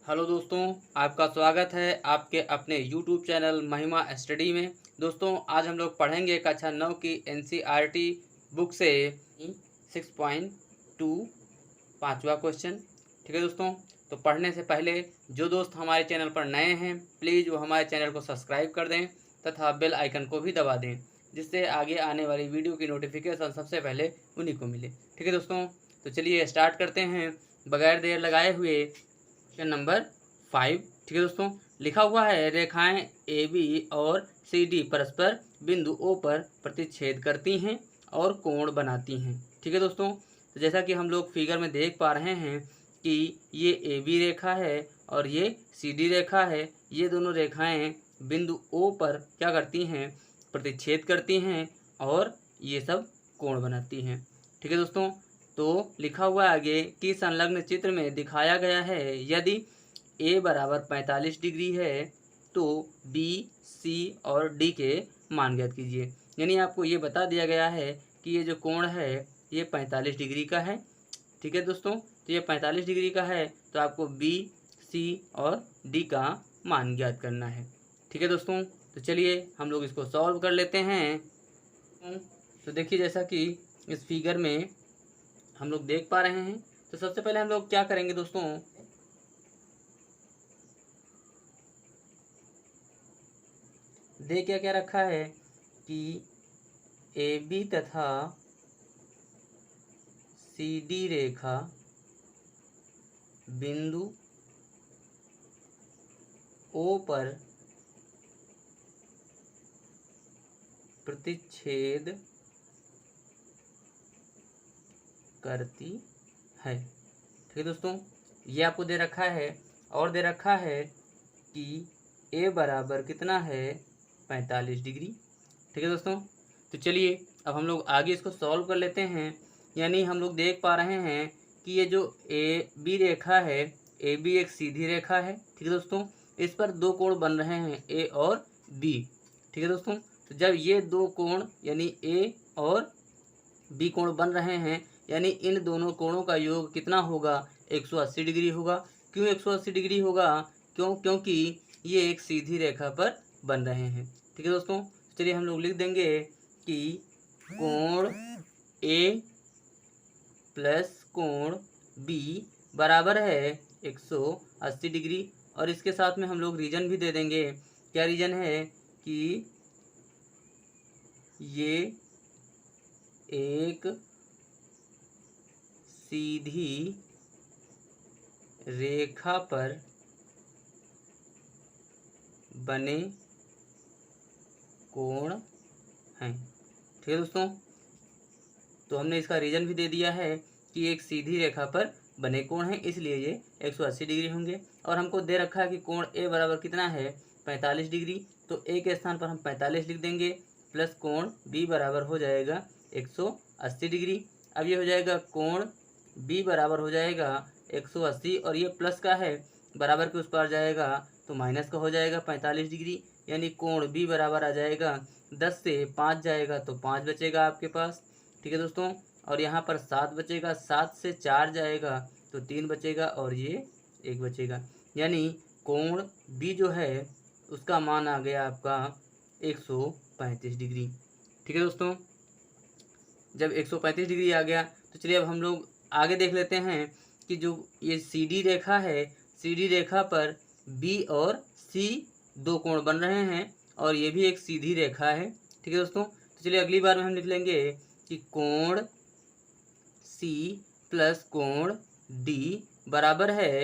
Hello दोस्तों, आपका स्वागत है आपके अपने YouTube चैनल महिमा स्टडी में। दोस्तों, आज हम लोग पढ़ेंगे कक्षा 9 की NCERT बुक से 6.2 पाँचवा क्वेश्चन। ठीक है दोस्तों, तो पढ़ने से पहले जो दोस्त हमारे चैनल पर नए हैं प्लीज़ वो हमारे चैनल को सब्सक्राइब कर दें तथा बेल आइकन को भी दबा दें, जिससे आगे आने वाली वीडियो की नोटिफिकेशन सबसे पहले उन्हीं को मिले। ठीक है दोस्तों, तो चलिए स्टार्ट करते हैं बगैर देर लगाए हुए। Question number 5। ठीक है दोस्तों, लिखा हुआ है रेखाएं ए बी और सी डी परस्पर बिंदु ओ पर प्रतिच्छेद करती हैं और कोण बनाती हैं। ठीक है दोस्तों, तो जैसा कि हम लोग फिगर में देख पा रहे हैं कि ये ए बी रेखा है और ये सी डी रेखा है। ये दोनों रेखाएं बिंदु ओ पर क्या करती हैं, प्रतिच्छेद करती हैं और ये सब कोण बनाती हैं। ठीक है दोस्तों, तो लिखा हुआ आगे कि संलग्न चित्र में दिखाया गया है यदि a बराबर 45 डिग्री है तो b, c और d के मान ज्ञात कीजिए। यानी आपको ये बता दिया गया है कि ये जो कोण है ये 45 डिग्री का है। ठीक है दोस्तों, तो ये 45 डिग्री का है तो आपको b, c और d का मान ज्ञात करना है। ठीक है दोस्तों, तो चलिए हम लोग इसको सॉल्व कर लेते हैं। तो देखिए, जैसा कि इस फिगर में हम लोग देख पा रहे हैं, तो सबसे पहले हम लोग क्या करेंगे दोस्तों, क्या क्या रखा है कि ए बी तथा सी डी रेखा बिंदु ओ पर प्रतिच्छेद करती है। ठीक है दोस्तों, ये आपको दे रखा है और दे रखा है कि a बराबर कितना है, 45 डिग्री। ठीक है दोस्तों, तो चलिए अब हम लोग आगे इसको सॉल्व कर लेते हैं। यानी हम लोग देख पा रहे हैं कि ये जो ए बी रेखा है, ए बी एक सीधी रेखा है। ठीक है दोस्तों, इस पर दो कोण बन रहे हैं ए और बी। ठीक है दोस्तों, तो जब ये दो कोण यानी ए और बी कोण बन रहे हैं, यानी इन दोनों कोणों का योग कितना होगा, 180 डिग्री होगा। क्यों 180 डिग्री होगा, क्योंकि ये एक सीधी रेखा पर बन रहे हैं। ठीक है दोस्तों, चलिए हम लोग लिख देंगे कि कोण ए प्लस कोण बी बराबर है 180 डिग्री। और इसके साथ में हम लोग रीजन भी दे देंगे। क्या रीजन है कि ये एक सीधी रेखा पर बने कोण हैं। ठीक है दोस्तों, तो हमने इसका रीजन भी दे दिया है कि एक सीधी रेखा पर बने कोण हैं, इसलिए ये 180 डिग्री होंगे। और हमको दे रखा है कि कोण ए बराबर कितना है, 45 डिग्री। तो ए के स्थान पर हम 45 लिख देंगे, प्लस कोण बी बराबर हो जाएगा 180 डिग्री। अब ये हो जाएगा कोण बी बराबर हो जाएगा 180 और ये प्लस का है, बराबर के उस पार जाएगा तो माइनस का हो जाएगा 45 डिग्री। यानी कोण बी बराबर आ जाएगा 10 से 5 जाएगा तो 5 बचेगा आपके पास। ठीक है दोस्तों, और यहाँ पर 7 बचेगा, 7 से 4 जाएगा तो 3 बचेगा और ये 1 बचेगा। यानी कोण बी जो है उसका मान आ गया आपका 135 डिग्री। ठीक है दोस्तों, जब 135 डिग्री आ गया तो चलिए अब हम लोग आगे देख लेते हैं कि जो ये सी डी रेखा है, सी डी रेखा पर बी और सी दो कोण बन रहे हैं और ये भी एक सीधी रेखा है। ठीक है दोस्तों, तो चलिए अगली बार में हम लिख लेंगे कि कोण सी प्लस कोण डी बराबर है,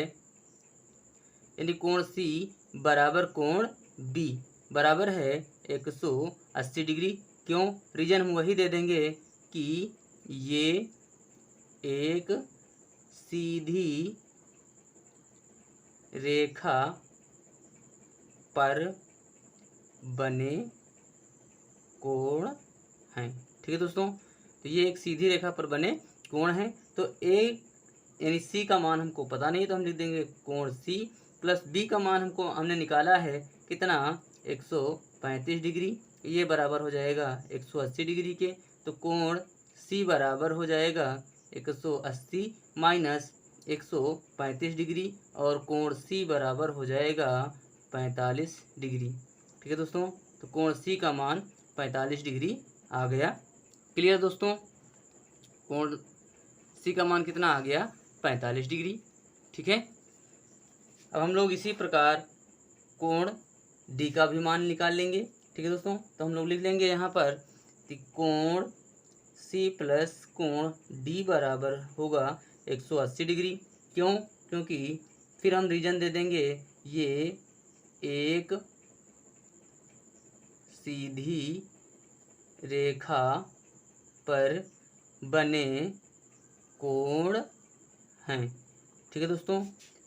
यानी कोण सी बराबर कोण बी बराबर है 180 डिग्री। क्यों, रीजन हम वही दे देंगे कि ये एक सीधी रेखा पर बने कोण हैं। ठीक है दोस्तों, तो ये एक सीधी रेखा पर बने कोण हैं। तो ए यानी सी का मान हमको पता नहीं तो हम लिख देंगे कोण सी, प्लस बी का मान हमने निकाला है कितना, 135 डिग्री। ये बराबर हो जाएगा 180 डिग्री के। तो कोण सी बराबर हो जाएगा 180 माइनस 135 डिग्री और कोण सी बराबर हो जाएगा 45 डिग्री। ठीक है दोस्तों, तो कोण सी का मान 45 डिग्री आ गया। क्लियर दोस्तों, कोण सी का मान कितना आ गया? 45 डिग्री। ठीक है, अब हम लोग इसी प्रकार कोण डी का भी मान निकाल लेंगे। ठीक है दोस्तों, तो हम लोग लिख लेंगे यहाँ पर कि कोण सी प्लस कोण डी बराबर होगा 180 डिग्री। क्यों? क्योंकि फिर हम रीजन दे देंगे, ये एक सीधी रेखा पर बने कोण हैं। ठीक है दोस्तों,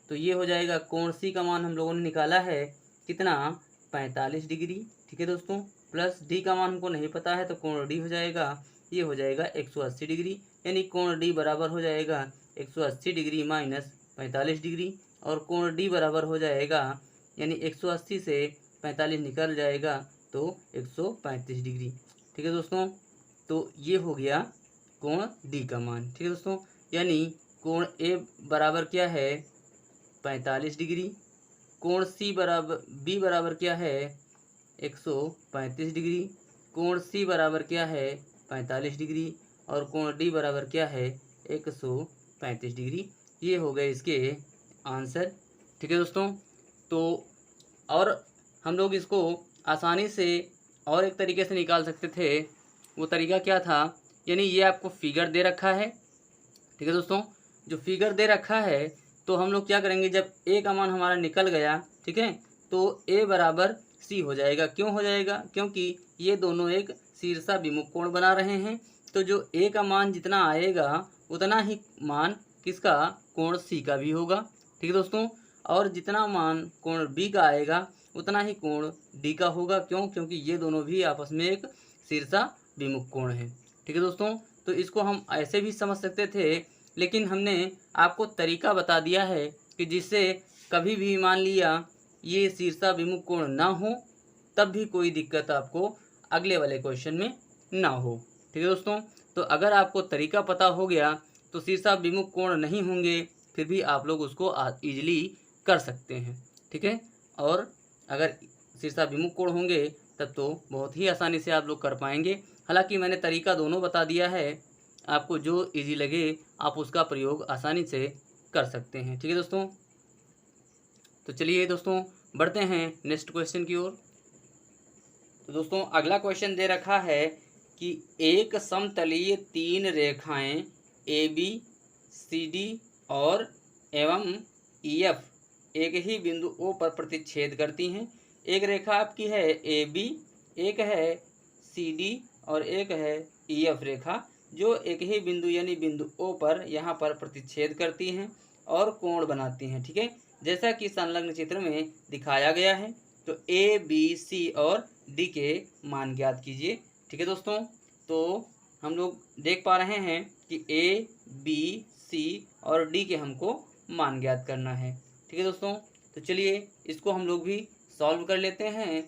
तो ये हो जाएगा कोण सी का मान हम लोगों ने निकाला है कितना? 45 डिग्री। ठीक है दोस्तों, प्लस डी का मान हमको नहीं पता है, तो कोण डी हो जाएगा, ये हो जाएगा 180 डिग्री। यानी कोण डी बराबर हो जाएगा 180 डिग्री माइनस 45 डिग्री, और कोण डी बराबर हो जाएगा, यानी 180 से 45 निकल जाएगा तो 135 डिग्री। ठीक है दोस्तों, तो ये हो गया कोण डी का मान। ठीक है दोस्तों, यानी कोण ए बराबर क्या है? 45 डिग्री। कोण सी बराबर बी बराबर क्या है? 135 डिग्री। कोण सी बराबर क्या है? 45 डिग्री। और कोण डी बराबर क्या है? 135 डिग्री। ये हो गए इसके आंसर। ठीक है दोस्तों, तो और हम लोग इसको आसानी से और एक तरीके से निकाल सकते थे। वो तरीका क्या था? यानी ये आपको फिगर दे रखा है। ठीक है दोस्तों, जो फिगर दे रखा है, तो हम लोग क्या करेंगे, जब ए का मान हमारा निकल गया, ठीक है, तो ए बराबर सी हो जाएगा। क्यों हो जाएगा? क्योंकि ये दोनों एक शीर्षाभिमुख कोण बना रहे हैं। तो जो ए का मान जितना आएगा उतना ही मान किसका? कोण सी का भी होगा। ठीक है दोस्तों, और जितना मान कोण बी का आएगा उतना ही कोण डी का होगा। क्यों? क्योंकि ये दोनों भी आपस में एक शीर्षाभिमुख कोण है। ठीक है दोस्तों, तो इसको हम ऐसे भी समझ सकते थे, लेकिन हमने आपको तरीका बता दिया है कि जिससे कभी भी मान लिया ये शीर्षाभिमुख कोण ना हो, तब भी कोई दिक्कत आपको अगले वाले क्वेश्चन में ना हो। ठीक है दोस्तों, तो अगर आपको तरीका पता हो गया तो शीर्षाभिमुख कोण नहीं होंगे, फिर भी आप लोग उसको ईजिली कर सकते हैं। ठीक है, और अगर शीर्षाभिमुख कोण होंगे तब तो बहुत ही आसानी से आप लोग कर पाएंगे। हालांकि मैंने तरीका दोनों बता दिया है, आपको जो इजी लगे आप उसका प्रयोग आसानी से कर सकते हैं। ठीक है दोस्तों, तो चलिए दोस्तों बढ़ते हैं नेक्स्ट क्वेश्चन की ओर। तो दोस्तों अगला क्वेश्चन दे रखा है कि एक समतलीय तीन रेखाएं ए बी सी डी और एवं ई एफ एक ही बिंदु ओ पर प्रतिच्छेद करती हैं। एक रेखा आपकी है ए बी, एक है सी डी और एक है ई एफ रेखा, जो एक ही बिंदु यानी बिंदु ओ पर यहाँ पर प्रतिच्छेद करती हैं और कोण बनाती हैं। ठीक है, जैसा कि संलग्न चित्र में दिखाया गया है। तो ए बी सी और डी के मान ज्ञात कीजिए। ठीक है दोस्तों, तो हम लोग देख पा रहे हैं कि ए बी सी और डी के हमको मान ज्ञात करना है। ठीक है दोस्तों, तो चलिए इसको हम लोग भी सॉल्व कर लेते हैं।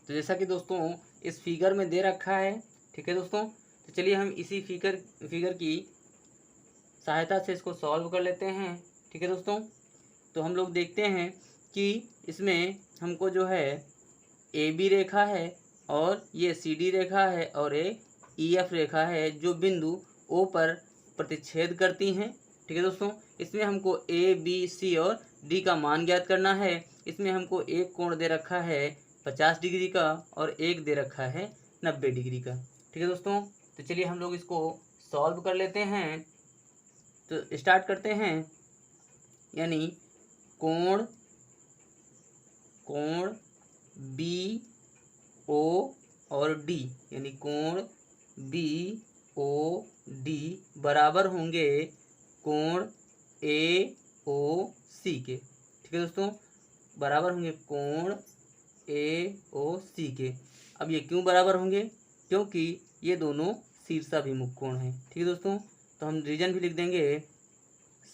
तो जैसा कि दोस्तों इस फिगर में दे रखा है, ठीक है दोस्तों, तो चलिए हम इसी फिगर की सहायता से इसको सॉल्व कर लेते हैं। ठीक है दोस्तों, तो हम लोग देखते हैं कि इसमें हमको जो है ए बी रेखा है और ये सी डी रेखा है और एक ई एफ रेखा है, जो बिंदु ओ पर प्रतिच्छेद करती हैं। ठीक है दोस्तों, इसमें हमको ए बी सी और डी का मान ज्ञात करना है। इसमें हमको एक कोण दे रखा है 50 डिग्री का और एक दे रखा है 90 डिग्री का। ठीक है दोस्तों, तो चलिए हम लोग इसको सॉल्व कर लेते हैं। तो स्टार्ट करते हैं, यानी कोण बी ओ और डी, यानी कोण बी ओ डी बराबर होंगे कोण ए ओ सी के। ठीक है दोस्तों, बराबर होंगे कोण ए ओ सी के। अब ये क्यों बराबर होंगे? क्योंकि ये दोनों शीर्षाभिमुख कोण हैं। ठीक है दोस्तों, तो हम रीजन भी लिख देंगे,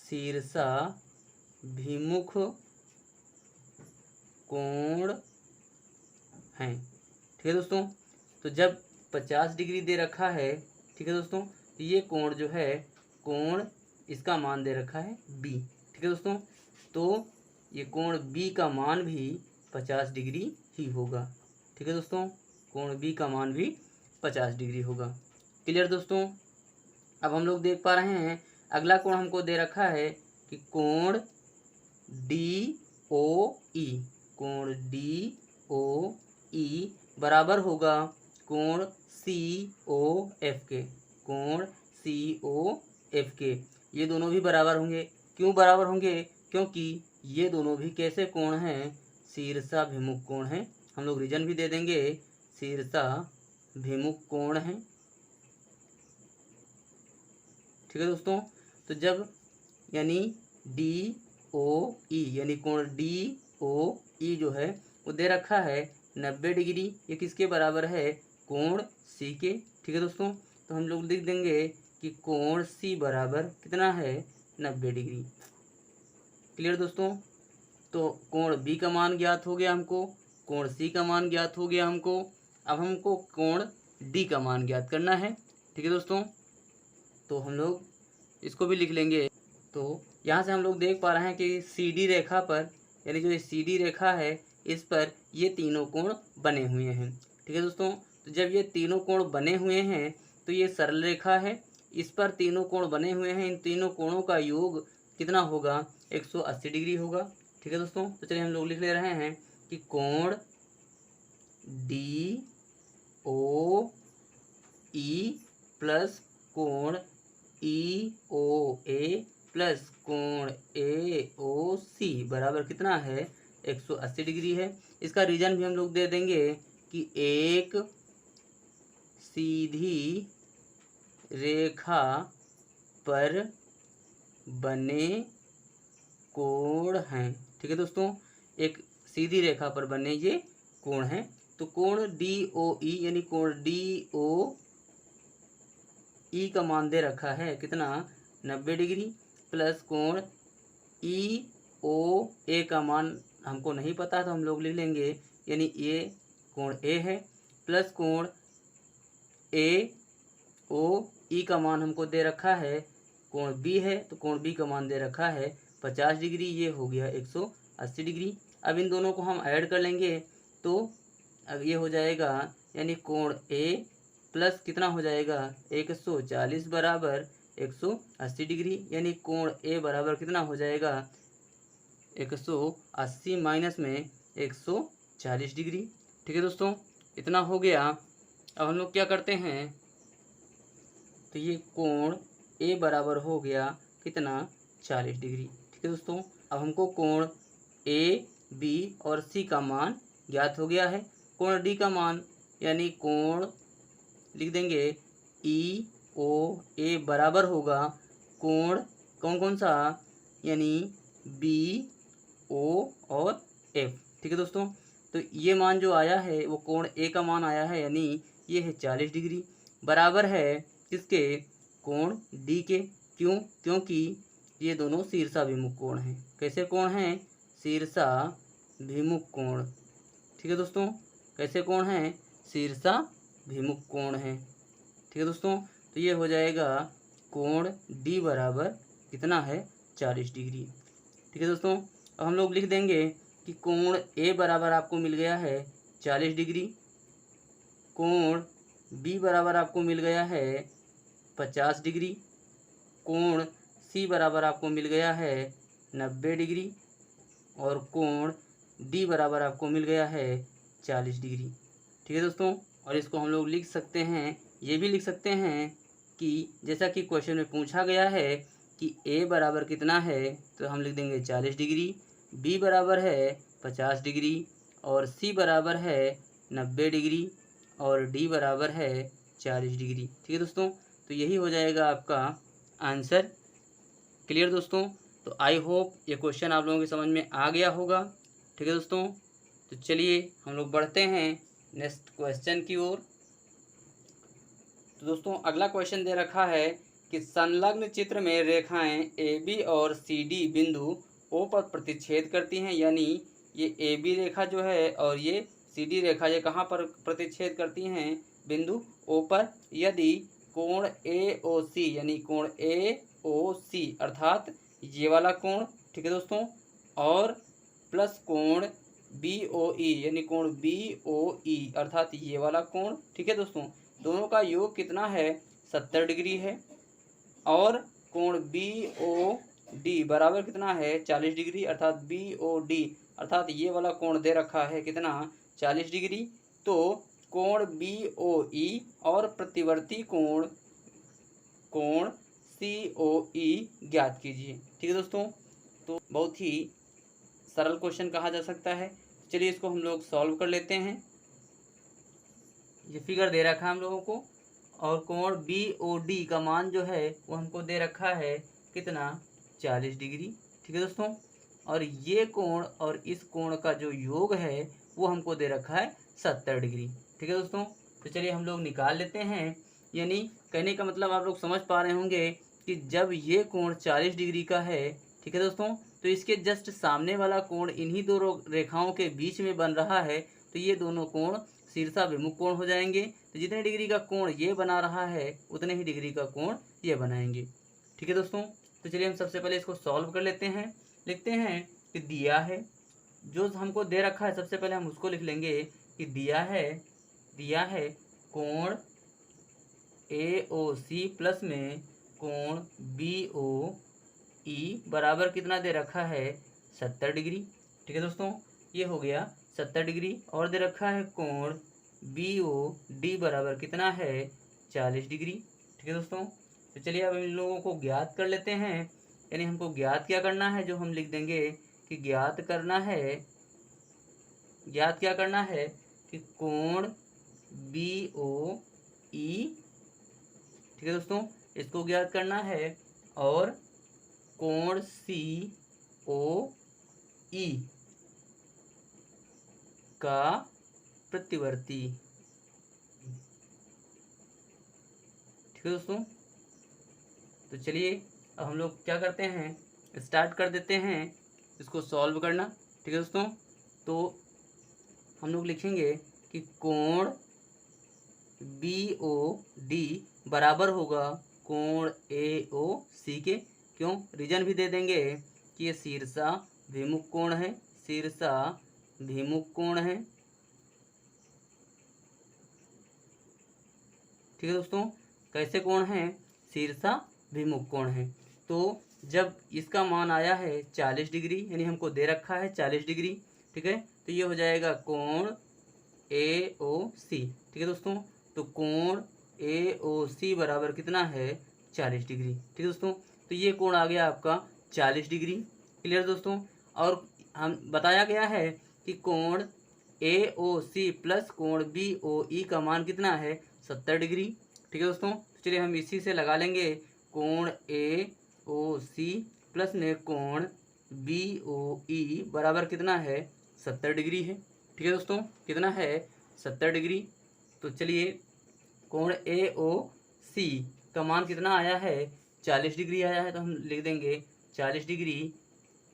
शीर्षाभिमुख कोण हैं। ठीक है दोस्तों, तो जब 50 डिग्री दे रखा है, ठीक है दोस्तों, तो ये कोण जो है कोण इसका मान दे रखा है बी। ठीक है दोस्तों, तो ये कोण बी का मान भी 50 डिग्री ही होगा। ठीक है दोस्तों, कोण बी का मान भी 50 डिग्री होगा। क्लियर दोस्तों। अब हम लोग देख पा रहे हैं अगला कोण हमको दे रखा है कि कोण डी ओ ई, कोण डी ओ ई बराबर होगा कोण सी ओ एफ के, कोण सी ओ एफ के। ये दोनों भी बराबर होंगे। क्यों बराबर होंगे? क्योंकि ये दोनों भी कैसे कोण हैं? शीर्षाभिमुख कोण हैं। हम लोग रीजन भी दे देंगे, शीर्षाभिमुख कोण हैं। ठीक है दोस्तों, तो जब यानी डी ओ ई यानी कोण डी ओ ई जो है वो दे रखा है 90 डिग्री, ये किसके बराबर है? कोण सी के। ठीक है दोस्तों, तो हम लोग लिख देंगे कि कोण सी बराबर कितना है? 90 डिग्री। क्लियर दोस्तों, तो कोण बी का मान ज्ञात हो गया हमको, कोण सी का मान ज्ञात हो गया हमको। अब हमको कोण डी का मान ज्ञात करना है। ठीक है दोस्तों, तो हम लोग इसको भी लिख लेंगे। तो यहाँ से हम लोग देख पा रहे हैं कि सी डी रेखा पर, यानी जो ये सी डी रेखा है इस पर ये तीनों कोण बने हुए हैं। ठीक है दोस्तों, तो जब ये तीनों कोण बने हुए हैं तो ये सरल रेखा है, इस पर तीनों कोण बने हुए हैं। इन तीनों कोणों का योग कितना होगा? 180 डिग्री होगा। ठीक है दोस्तों, तो चलिए हम लोग लिख ले रहे हैं कि कोण डी ओ ई प्लस कोण ई ओ ए प्लस कोण ए ओ सी बराबर कितना है? 180 डिग्री है। इसका रीजन भी हम लोग दे देंगे कि एक सीधी रेखा पर बने कोण हैं। ठीक है दोस्तों, एक सीधी रेखा पर बने ये कोण हैं। तो कोण डी ओ ई यानी कोण डी ओ ई का मान दे रखा है कितना? 90 डिग्री प्लस कोण ई ओ ए का मान हमको नहीं पता तो हम लोग लिख लेंगे, यानी ये कोण ए है, प्लस कोण ए ओ ई का मान हमको दे रखा है कोण बी है, तो कोण बी का मान दे रखा है 50 डिग्री, ये हो गया 180 डिग्री। अब इन दोनों को हम ऐड कर लेंगे तो अब ये हो जाएगा, यानी कोण ए प्लस कितना हो जाएगा? 140 बराबर 180 डिग्री, यानी कोण ए बराबर कितना हो जाएगा? 180 माइनस में 140 डिग्री। ठीक है दोस्तों, इतना हो गया। अब हम लोग क्या करते हैं, तो ये कोण ए बराबर हो गया कितना? 40 डिग्री। ठीक है दोस्तों, अब हमको कोण ए बी और सी का मान ज्ञात हो गया है। कोण डी का मान यानी कोण लिख देंगे ई ओ ए बराबर होगा कोण कौन कौन सा? यानी बी ओ और एफ। ठीक है दोस्तों, तो ये मान जो आया है वो कोण ए का मान आया है, यानी ये है 40 डिग्री, बराबर है किसके? कोण डी के। क्यों? क्योंकि ये दोनों शीर्षाभिमुख कोण हैं। कैसे कोण हैं? शीर्षाभिमुख कोण। ठीक है दोस्तों, कैसे कोण हैं? शीर्षाभिमुख कोण हैं। ठीक है दोस्तों, तो ये हो जाएगा कोण डी बराबर कितना है? 40 डिग्री। ठीक है दोस्तों, अब हम लोग लिख देंगे कि कोण ए बराबर आपको मिल गया है 40 डिग्री, कोण बी बराबर आपको मिल गया है 50 डिग्री, कोण सी बराबर आपको मिल गया है 90 डिग्री और कोण डी बराबर आपको मिल गया है 40 डिग्री। ठीक है दोस्तों, और इसको हम लोग लिख सकते हैं, ये भी लिख सकते हैं कि जैसा कि क्वेश्चन में पूछा गया है कि ए बराबर कितना है, तो हम लिख देंगे 40 डिग्री, बी बराबर है 50 डिग्री और सी बराबर है 90 डिग्री और डी बराबर है 40 डिग्री। ठीक है दोस्तों, तो यही हो जाएगा आपका आंसर। क्लियर दोस्तों, तो आई होप ये क्वेश्चन आप लोगों की समझ में आ गया होगा। ठीक है दोस्तों, तो चलिए हम लोग बढ़ते हैं नेक्स्ट क्वेश्चन की ओर। तो दोस्तों अगला क्वेश्चन दे रखा है कि संलग्न चित्र में रेखाएं ए बी और सी डी बिंदु ओ पर प्रतिच्छेद करती हैं, यानी ये ए बी रेखा जो है और ये सी डी रेखा ये कहाँ पर प्रतिच्छेद करती हैं? बिंदु ओ पर। यदि कोण ए ओ सी यानी कोण ए ओ सी अर्थात ये वाला कोण, ठीक है दोस्तों, और प्लस कोण बी ओ ई यानी कोण बी ओ ई अर्थात ये वाला कोण, ठीक है दोस्तों, दोनों का योग कितना है 70 डिग्री है। और कोण बी ओ डी बराबर कितना है 40 डिग्री अर्थात बी ओ डी अर्थात ये वाला कोण दे रखा है कितना 40 डिग्री। तो कोण बी ओ ई और प्रतिवर्ती कोण कोण सी ओ ई ज्ञात कीजिए, ठीक है दोस्तों। तो बहुत ही सरल क्वेश्चन कहा जा सकता है। चलिए इसको हम लोग सॉल्व कर लेते हैं। ये फिगर दे रखा है हम लोगों को और कोण बी ओ डी का मान जो है वो हमको दे रखा है कितना 40 डिग्री, ठीक है दोस्तों। और ये कोण और इस कोण का जो योग है वो हमको दे रखा है 70 डिग्री, ठीक है दोस्तों। तो चलिए हम लोग निकाल लेते हैं। यानी कहने का मतलब आप लोग समझ पा रहे होंगे कि जब ये कोण 40 डिग्री का है, ठीक है दोस्तों, तो इसके जस्ट सामने वाला कोण इन्हीं दो रेखाओं के बीच में बन रहा है, तो ये दोनों कोण शीर्षाभिमुख कोण हो जाएंगे। तो जितने डिग्री का कोण ये बना रहा है उतने ही डिग्री का कोण ये बनाएंगे, ठीक है दोस्तों। तो चलिए हम सबसे पहले इसको सॉल्व कर लेते हैं। लिखते हैं कि दिया है, जो हमको दे रखा है सबसे पहले हम उसको लिख लेंगे कि दिया है कोण ए ओ सी प्लस में कोण बी ओ ई बराबर कितना दे रखा है 70 डिग्री, ठीक है दोस्तों। ये हो गया 70 डिग्री और दे रखा है कोण बी ओ डी बराबर कितना है 40 डिग्री, ठीक है दोस्तों। तो चलिए अब इन लोगों को ज्ञात कर लेते हैं। यानी हमको ज्ञात क्या करना है, जो हम लिख देंगे कि ज्ञात क्या करना है कि कोण बी ओ ई, ठीक है दोस्तों, इसको ज्ञात करना है और कोण सी ओ ई का प्रतिवर्ती, ठीक है दोस्तों। तो चलिए अब हम लोग क्या करते हैं, स्टार्ट कर देते हैं इसको सॉल्व करना, ठीक है दोस्तों। तो हम लोग लिखेंगे कि कोण बी ओ डी बराबर होगा कोण ए ओ सी के। क्यों, रीजन भी दे देंगे कि ये शीर्षाभिमुख कोण है, ठीक है दोस्तों। कैसे कोण है, शीर्षाभिमुख कोण है। तो जब इसका मान आया है 40 डिग्री यानी हमको दे रखा है 40 डिग्री, ठीक है, तो ये हो जाएगा कोण ए ओ सी, ठीक है दोस्तों। तो कोण ए ओ सी बराबर कितना है 40 डिग्री, ठीक है दोस्तों। तो ये कोण आ गया आपका 40 डिग्री, क्लियर दोस्तों। और हम बताया गया है कि कोण ए ओ सी प्लस कोण बी ओ ई का मान कितना है 70 डिग्री, ठीक है दोस्तों। तो चलिए हम इसी से लगा लेंगे कोण ए ओ सी प्लस में कोण बी ओ ई बराबर कितना है 70 डिग्री है, ठीक है दोस्तों। कितना है 70 डिग्री। तो चलिए कोण ए ओ सी का मान कितना आया है 40 डिग्री आया है, तो हम लिख देंगे 40 डिग्री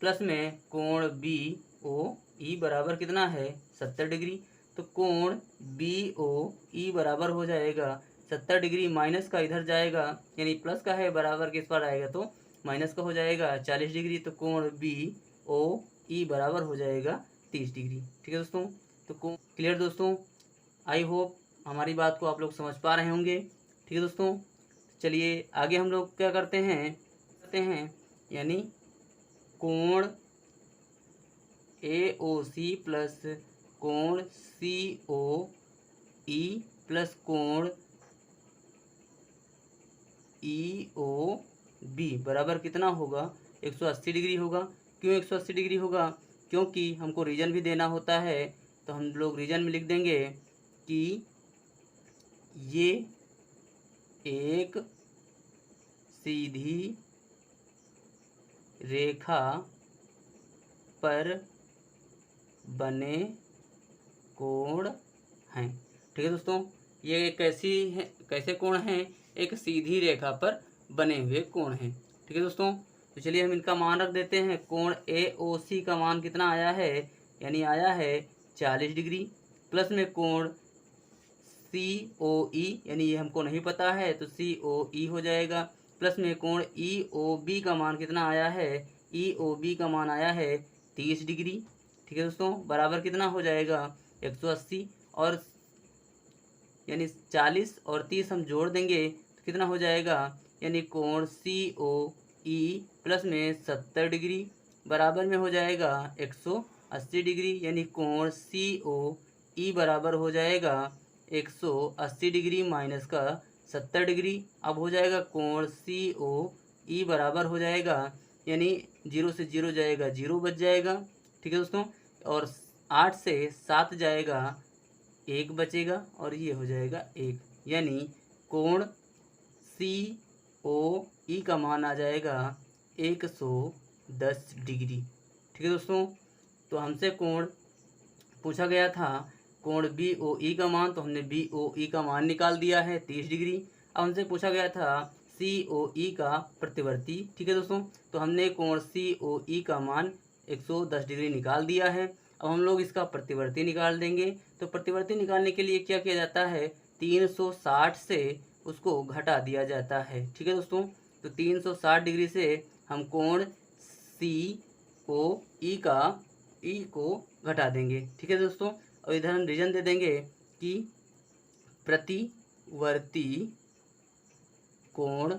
प्लस में कोण बी ओ ई बराबर कितना है 70 डिग्री। तो कोण बी ओ ई बराबर हो जाएगा 70 डिग्री, माइनस का इधर जाएगा यानी प्लस का है, बराबर किस पर आएगा तो माइनस का हो जाएगा 40 डिग्री। तो कोण बी ओ ई बराबर हो जाएगा 30 डिग्री, ठीक है दोस्तों। तो क्लियर दोस्तों, आई होप हमारी बात को आप लोग समझ पा रहे होंगे, ठीक है दोस्तों। चलिए आगे हम लोग क्या करते हैं यानी कोण ए ओ सी प्लस कोण सी ओ ई प्लस कोण ई ओ बी बराबर कितना होगा 180 डिग्री होगा। क्यों 180 डिग्री होगा, क्योंकि हमको रीजन भी देना होता है। तो हम लोग रीजन में लिख देंगे कि ये एक सीधी रेखा पर बने कोण हैं, ठीक है दोस्तों। ये कैसे कोण हैं, एक सीधी रेखा पर बने हुए कोण हैं, ठीक है दोस्तों। तो चलिए हम इनका मान रख देते हैं। कोण ए ओ सी का मान कितना आया है, यानी आया है 40 डिग्री प्लस में कोण सी ओ ई, यानी ये हमको नहीं पता है तो सी ओ ई हो जाएगा प्लस में कोण EOB का मान कितना आया है, EOB का मान आया है 30 डिग्री। ठीक है दोस्तों, बराबर कितना हो जाएगा 180, और यानी 40 और 30 हम जोड़ देंगे तो कितना हो जाएगा, यानी कोण COE प्लस में 70 डिग्री बराबर में हो जाएगा 180 डिग्री, यानी कोण COE बराबर हो जाएगा 180 डिग्री माइनस का 70 डिग्री। अब हो जाएगा कोण COE बराबर हो जाएगा, यानी 0 से 0 जाएगा 0 बच जाएगा। ठीक है दोस्तों, और 8 से 7 जाएगा 1 बचेगा, और ये हो जाएगा 1, यानी कोण COE का मान आ जाएगा 110 डिग्री। ठीक है दोस्तों, तो हमसे कोण पूछा गया था कोण BOE का मान, तो हमने BOE का मान निकाल दिया है 30 डिग्री। अब हमसे पूछा गया था COE का प्रतिवर्ती। ठीक है दोस्तों, तो हमने कोण COE का मान 110 डिग्री निकाल दिया है। अब हम लोग इसका प्रतिवर्ती निकाल देंगे। तो प्रतिवर्ती निकालने के लिए क्या किया जाता है, 360 से उसको घटा दिया जाता है। ठीक है दोस्तों, तो 360 डिग्री से हम कोण COE का E को घटा देंगे। ठीक है दोस्तों, और इधर हम रीजन दे देंगे कि प्रतिवर्ती कोण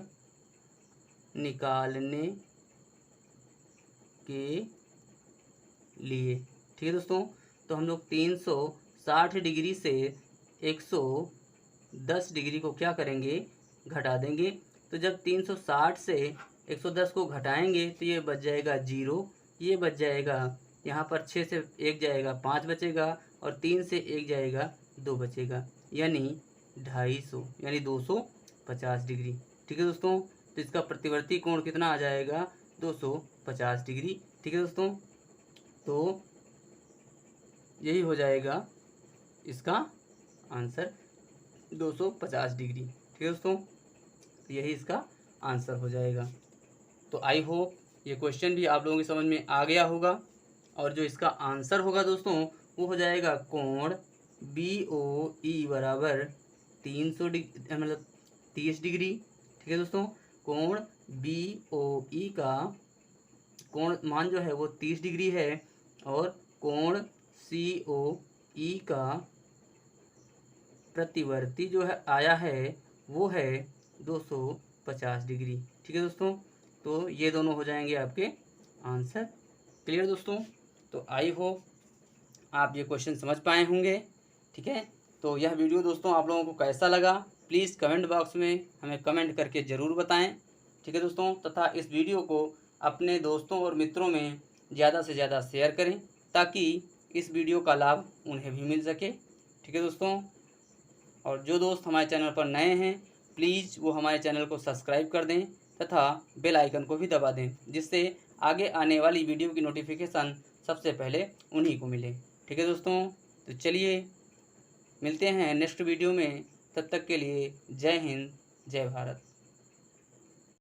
निकालने के लिए। ठीक है दोस्तों, तो हम लोग 360 डिग्री से 110 डिग्री को क्या करेंगे, घटा देंगे। तो जब 360 से 110 को घटाएंगे तो ये बच जाएगा 0, ये बच जाएगा, यहाँ पर 6 से 1 जाएगा 5 बचेगा, और 3 से 1 जाएगा 2 बचेगा, यानी 250, यानी 250 डिग्री। ठीक है दोस्तों, तो इसका प्रतिवर्ती कोण कितना आ जाएगा, 250 डिग्री। ठीक है दोस्तों, तो यही हो जाएगा इसका आंसर 250 डिग्री। ठीक है दोस्तों, तो यही इसका आंसर हो जाएगा। तो आई होप ये क्वेश्चन भी आप लोगों की समझ में आ गया होगा, और जो इसका आंसर होगा दोस्तों वो हो जाएगा कोण BOE बराबर 300 डिग्री, मतलब 30 डिग्री। ठीक है दोस्तों, कोण BOE का कोण मान जो है वो 30 डिग्री है, और कोण COE का प्रतिवर्ती जो है आया है वो है 250 डिग्री। ठीक है दोस्तों, तो ये दोनों हो जाएंगे आपके आंसर। क्लियर दोस्तों, तो आई होप आप ये क्वेश्चन समझ पाए होंगे। ठीक है, तो यह वीडियो दोस्तों आप लोगों को कैसा लगा, प्लीज़ कमेंट बॉक्स में हमें कमेंट करके ज़रूर बताएं। ठीक है दोस्तों, तथा इस वीडियो को अपने दोस्तों और मित्रों में ज़्यादा से ज़्यादा शेयर करें ताकि इस वीडियो का लाभ उन्हें भी मिल सके। ठीक है दोस्तों, और जो दोस्त हमारे चैनल पर नए हैं प्लीज़ वो हमारे चैनल को सब्सक्राइब कर दें तथा बेल आइकन को भी दबा दें, जिससे आगे आने वाली वीडियो की नोटिफिकेशन सबसे पहले उन्हीं को मिले। ठीक है दोस्तों, तो चलिए मिलते हैं नेक्स्ट वीडियो में, तब तक के लिए जय हिंद जय भारत।